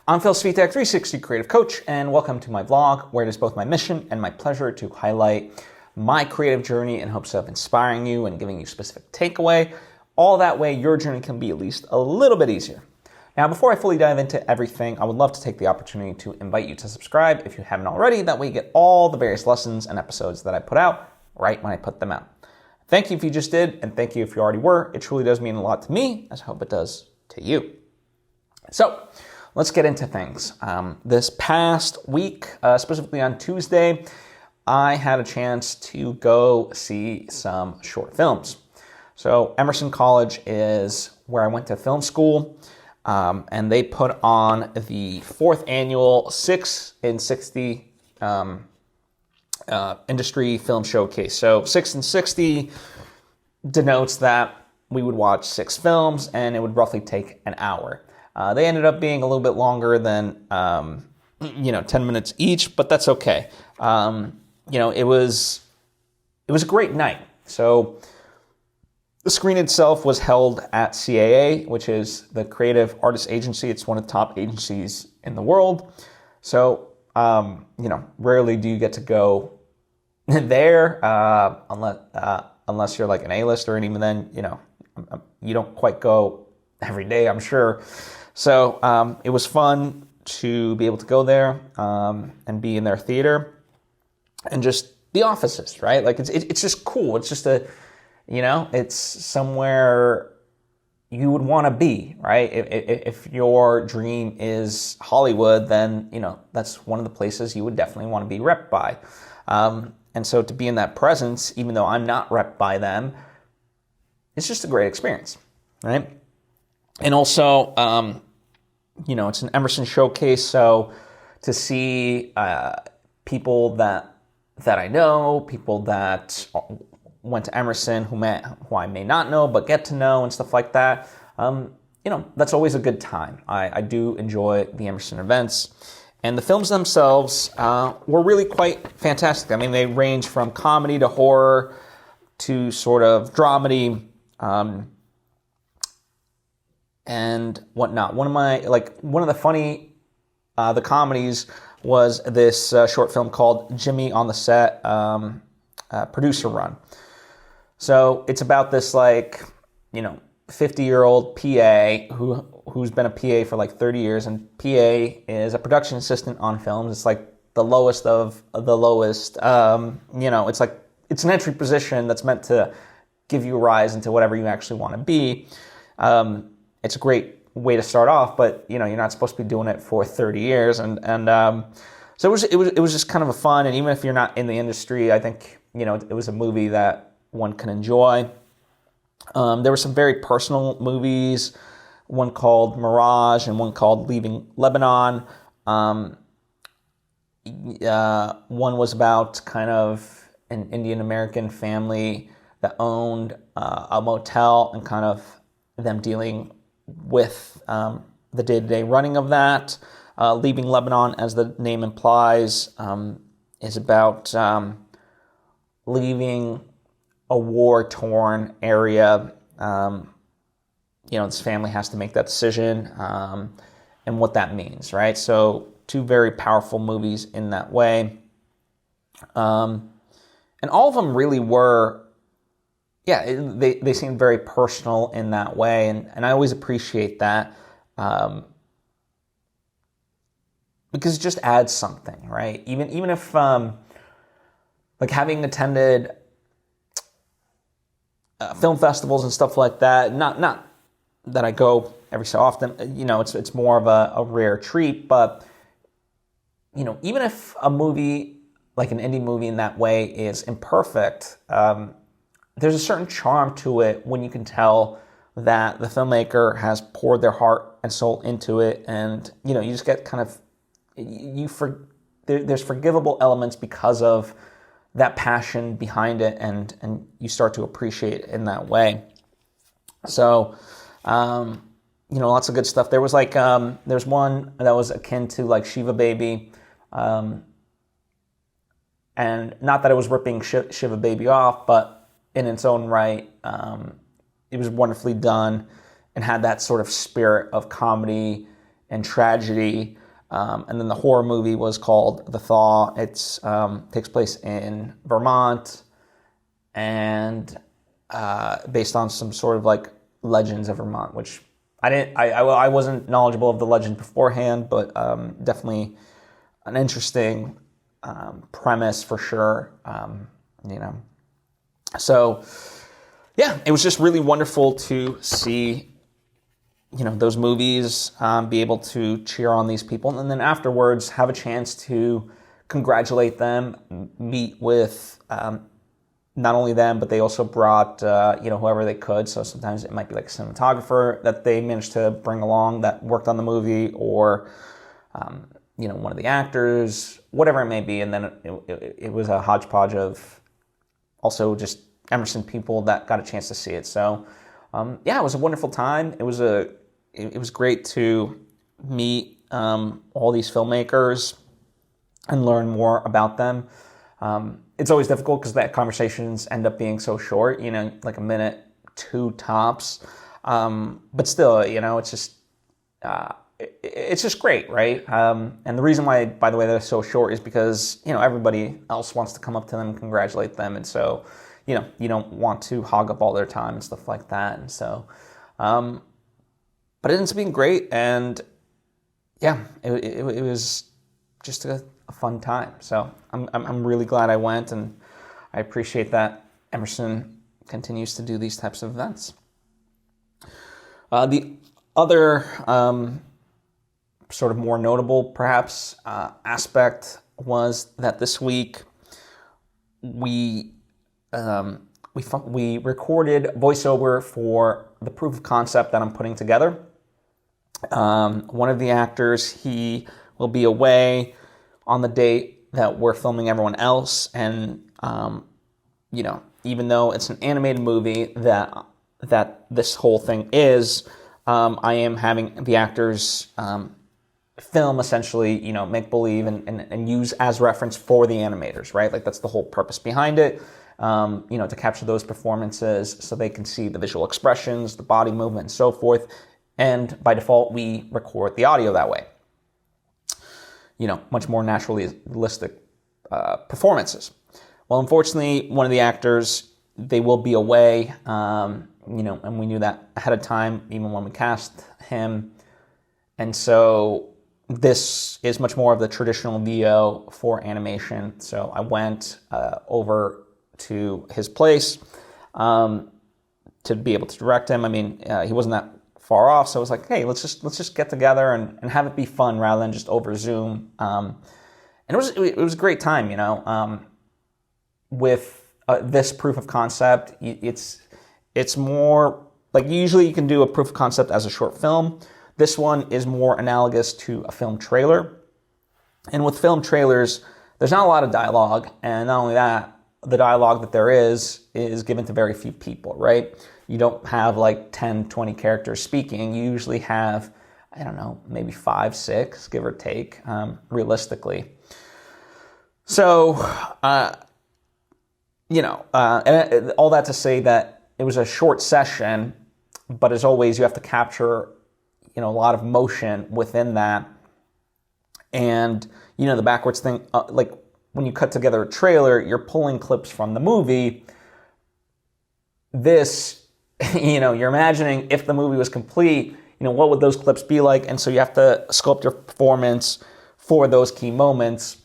I'm Phil Svitek, 360 Creative Coach, and welcome to my vlog, where it is both my mission and my pleasure to highlight my creative journey in hopes of inspiring you and giving you specific takeaway. All that way your journey can be at least a little bit easier. Now, before I fully dive into everything, I would love to take the opportunity to invite you to subscribe if you haven't already. That way you get all the various lessons and episodes that I put out right when I put them out. Thank you if you just did, and thank you if you already were. It truly does mean a lot to me, as I hope it does to you. So, let's get into things. This past week, specifically on Tuesday, I had a chance to go see some short films. So Emerson College is where I went to film school, and they put on the 4th annual 6 in 60 industry film showcase. So 6 in 60 denotes that we would watch 6 films, and it would roughly take an hour. They ended up being a little bit longer than, 10 minutes each, but that's okay. It was a great night. So the screen itself was held at CAA, which is the Creative Artists Agency. It's one of the top agencies in the world. So, rarely do you get to go there, unless you're like an A-lister, and even then, you don't quite go every day, I'm sure. So it was fun to be able to go there and be in their theater and just the offices, right? Like it's just cool. It's just it's somewhere you would want to be, right? If your dream is Hollywood, then that's one of the places you would definitely want to be repped by. And so to be in that presence, even though I'm not repped by them, it's just a great experience, right? And also, it's an Emerson showcase, so to see people that I know, people that went to Emerson who I may not know but get to know and stuff like that, that's always a good time. I do enjoy the Emerson events. And the films themselves were really quite fantastic. I mean, they range from comedy to horror to sort of dramedy, and whatnot. One of the funny, the comedies was this short film called Jimmy on the Set, producer run. So it's about this 50-year-old PA who's been a PA for 30 years, and PA is a production assistant on films. It's like the lowest of the lowest. It's an entry position that's meant to give you a rise into whatever you actually want to be. It's a great way to start off, but you're not supposed to be doing it for 30 years, and so it was just kind of a fun. And even if you're not in the industry, I think it was a movie that one can enjoy. There were some very personal movies, one called Mirage and one called Leaving Lebanon. One was about kind of an Indian American family that owned a motel and kind of them dealing with the day-to-day running of that. Leaving Lebanon, as the name implies, is about leaving a war-torn area. This family has to make that decision and what that means, right? So 2 very powerful movies in that way. And all of them really were, they seemed very personal in that way, and I always appreciate that because it just adds something, right? Even if having attended film festivals and stuff like that, not that I go every so often, it's more of a rare treat, but even if a movie, like an indie movie in that way, is imperfect, there's a certain charm to it when you can tell that the filmmaker has poured their heart and soul into it, and you just get kind of there's forgivable elements because of that passion behind it, and you start to appreciate it in that way. So, lots of good stuff. There was there's one that was akin to Shiva Baby, and not that I was ripping Shiva Baby off, but in its own right, it was wonderfully done and had that sort of spirit of comedy and tragedy. And then the horror movie was called The Thaw. It's takes place in Vermont and based on some sort of like legends of Vermont, which I wasn't knowledgeable of the legend beforehand, but definitely an interesting premise for sure. So yeah, it was just really wonderful to see, those movies, be able to cheer on these people, and then afterwards have a chance to congratulate them, meet with not only them, but they also brought whoever they could. So sometimes it might be like a cinematographer that they managed to bring along that worked on the movie, or one of the actors, whatever it may be. And then it was a hodgepodge of also just Emerson people that got a chance to see it. So it was a wonderful time. It was great to meet all these filmmakers and learn more about them. It's always difficult because that conversations end up being so short, like a minute, 2 tops. But still, it's just great, right? And the reason why, by the way, they're so short is because, everybody else wants to come up to them and congratulate them. And so, you don't want to hog up all their time and stuff like that. And so, but it ends up being great. And yeah, it was just a fun time. So I'm really glad I went, and I appreciate that Emerson continues to do these types of events. The other sort of more notable, perhaps, aspect was that this week we recorded voiceover for the proof of concept that I'm putting together. One of the actors, he will be away on the date that we're filming everyone else, and even though it's an animated movie that this whole thing is, I am having the actors film essentially, make believe and use as reference for the animators, right? Like that's the whole purpose behind it, to capture those performances so they can see the visual expressions, the body movement, and so forth. And by default, we record the audio that way. Much more naturalistic performances. Well, unfortunately, one of the actors, they will be away, and we knew that ahead of time, even when we cast him. And so this is much more of the traditional VO for animation. So I went over to his place to be able to direct him. I mean, he wasn't that far off, so I was like, hey, let's just get together and have it be fun rather than just over Zoom. And it was a great time, with this proof of concept. It's more like, usually you can do a proof of concept as a short film. This one is more analogous to a film trailer. And with film trailers, there's not a lot of dialogue, and not only that, the dialogue that there is given to very few people, right? You don't have like 10, 20 characters speaking. You usually have, I don't know, maybe 5, 6, give or take, realistically. So, and all that to say that it was a short session, but as always, you have to capture, a lot of motion within that. And, the backwards thing, like when you cut together a trailer, you're pulling clips from the movie. This, you're imagining if the movie was complete, what would those clips be like? And so you have to sculpt your performance for those key moments.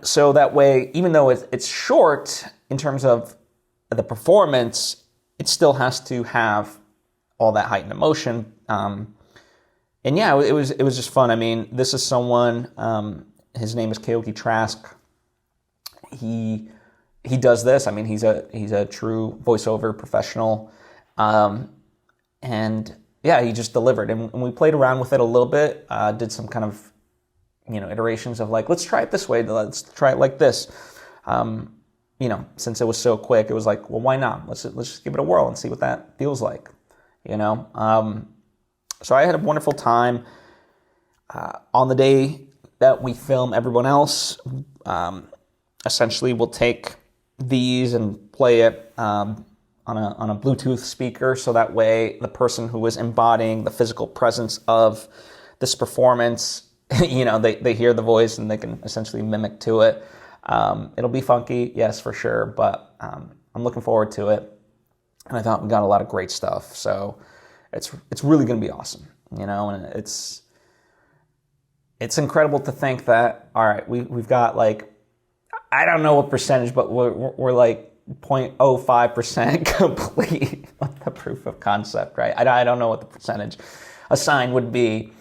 So that way, even though it's short in terms of the performance, it still has to have all that heightened emotion. And yeah, it was just fun. I mean, this is someone, his name is Keoki Trask. He does this. I mean, he's a true voiceover professional. And yeah, he just delivered. And we played around with it a little bit, did some kind of, iterations of like, let's try it this way. Let's try it like this. Since it was so quick, it was like, well, why not? Let's just give it a whirl and see what that feels like. So I had a wonderful time. On the day that we film everyone else, essentially we'll take these and play it on on a Bluetooth speaker, so that way the person who is embodying the physical presence of this performance, they hear the voice and they can essentially mimic to it. It'll be funky, yes, for sure, but I'm looking forward to it. And I thought we got a lot of great stuff, so it's really going to be awesome, and it's incredible to think that, all right, we've got like, I don't know what percentage, but we're like 0.05% complete with the proof of concept, right? I don't know what the percentage assigned would be,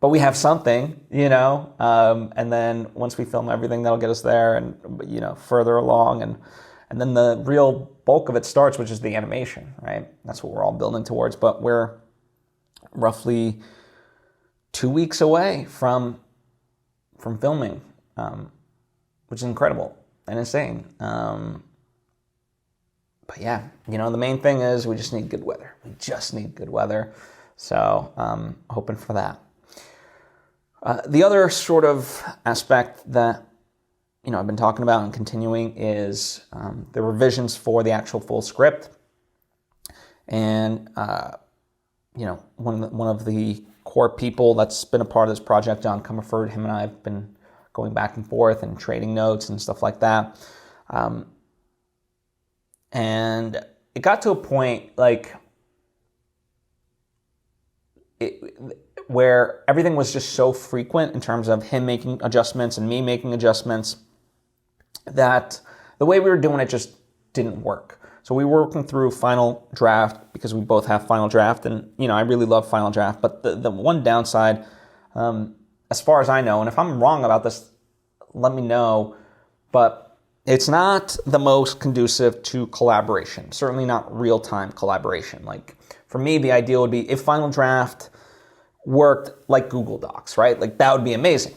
but we have something, and then once we film everything, that'll get us there and, further along. And then the real bulk of it starts, which is the animation, right? That's what we're all building towards, but we're roughly 2 weeks away from filming, which is incredible and insane. But yeah, the main thing is we just need good weather. We just need good weather. So hoping for that. The other sort of aspect that, I've been talking about and continuing is the revisions for the actual full script. And, one of the core people that's been a part of this project, John Comerford, him and I have been going back and forth and trading notes and stuff like that. And it got to a point where everything was just so frequent in terms of him making adjustments and me making adjustments that the way we were doing it just didn't work. So we were working through Final Draft because we both have Final Draft, and I really love Final Draft. But the one downside, as far as I know, and if I'm wrong about this, let me know, but it's not the most conducive to collaboration, certainly not real-time collaboration. Like, for me, the ideal would be if Final Draft worked like Google Docs, right? Like, that would be amazing.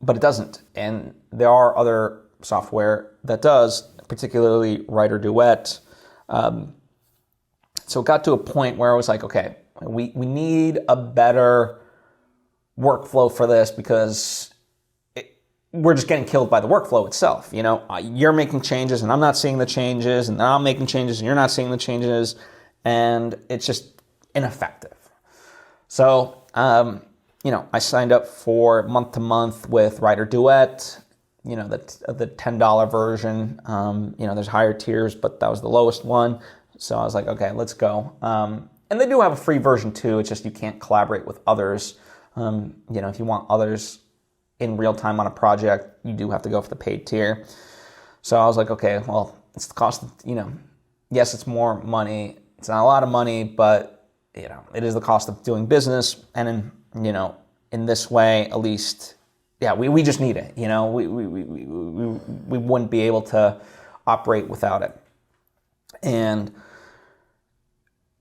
But it doesn't. And there are other software that does, particularly WriterDuet. So it got to a point where I was like, okay, we need a better workflow for this because we're just getting killed by the workflow itself. You're making changes and I'm not seeing the changes, and then I'm making changes and you're not seeing the changes, and it's just ineffective. So, I signed up for month to month with WriterDuet, the $10 version. There's higher tiers, but that was the lowest one. So I was like, okay, let's go. And they do have a free version too. It's just you can't collaborate with others. If you want others in real time on a project, you do have to go for the paid tier. So I was like, okay, well, it's the cost of, yes, it's more money. It's not a lot of money, but, it is the cost of doing business. And in this way, at least, yeah, we just need it. We wouldn't be able to operate without it. And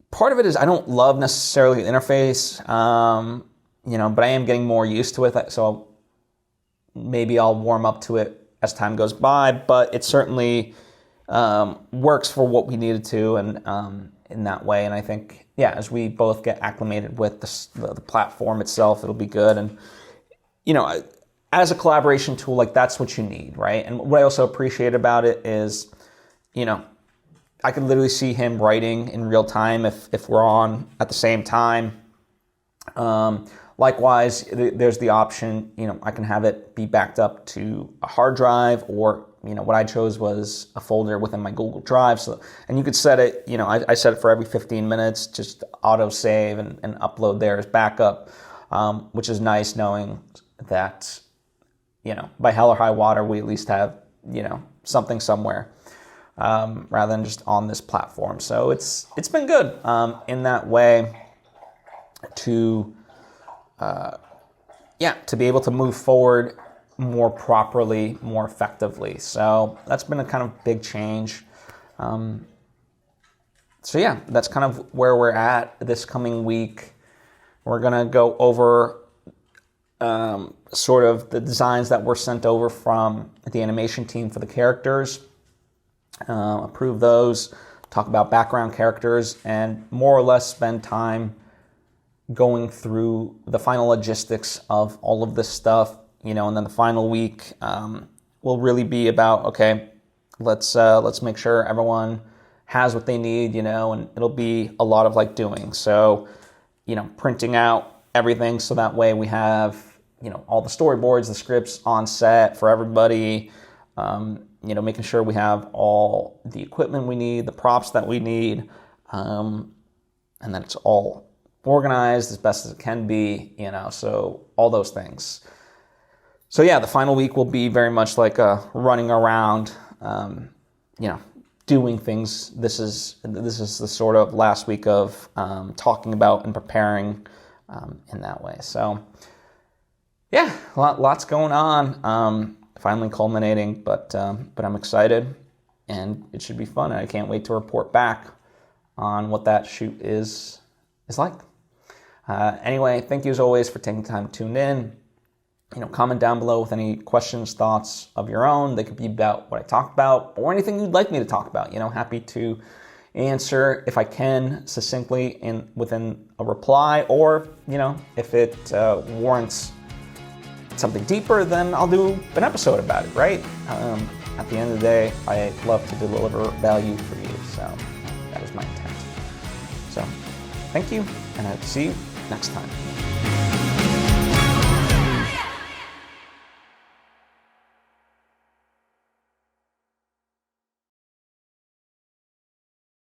part of it is I don't love necessarily the interface, but I am getting more used to it. So maybe I'll warm up to it as time goes by, but it certainly works for what we needed to, and in that way. And I think, yeah, as we both get acclimated with the platform itself, it'll be good. And, as a collaboration tool, like, that's what you need, right? And what I also appreciate about it is, I can literally see him writing in real time if we're on at the same time. Likewise, there's the option, I can have it be backed up to a hard drive, or, what I chose was a folder within my Google Drive. So, and you could set it, I set it for every 15 minutes, just auto save and upload there as backup, which is nice knowing that, by hell or high water, we at least have, something somewhere, rather than just on this platform. So it's been good, in that way to be able to move forward more properly, more effectively. So that's been a kind of big change. So yeah, that's kind of where we're at this coming week. We're going to go over sort of the designs that were sent over from the animation team for the characters, approve those, talk about background characters, and more or less spend time going through the final logistics of all of this stuff, and then the final week will really be about, okay, let's make sure everyone has what they need, and it'll be a lot of like doing. So, printing out everything so that way we have, all the storyboards, the scripts on set for everybody, making sure we have all the equipment we need, the props that we need, and that it's all organized as best as it can be, so all those things. So yeah, the final week will be very much like running around, doing things. This is the sort of last week of talking about and preparing in that way. So yeah, lots going on. Finally culminating, but I'm excited, and it should be fun. And I can't wait to report back on what that shoot is like. Anyway, thank you as always for taking time to tune in. Comment down below with any questions, thoughts of your own. They could be about what I talked about or anything you'd like me to talk about. Happy to answer if I can succinctly within a reply, or if it warrants something deeper, then I'll do an episode about it, right? At the end of the day, I love to deliver value for you, so that is my intent. So thank you, and I'll see you next time.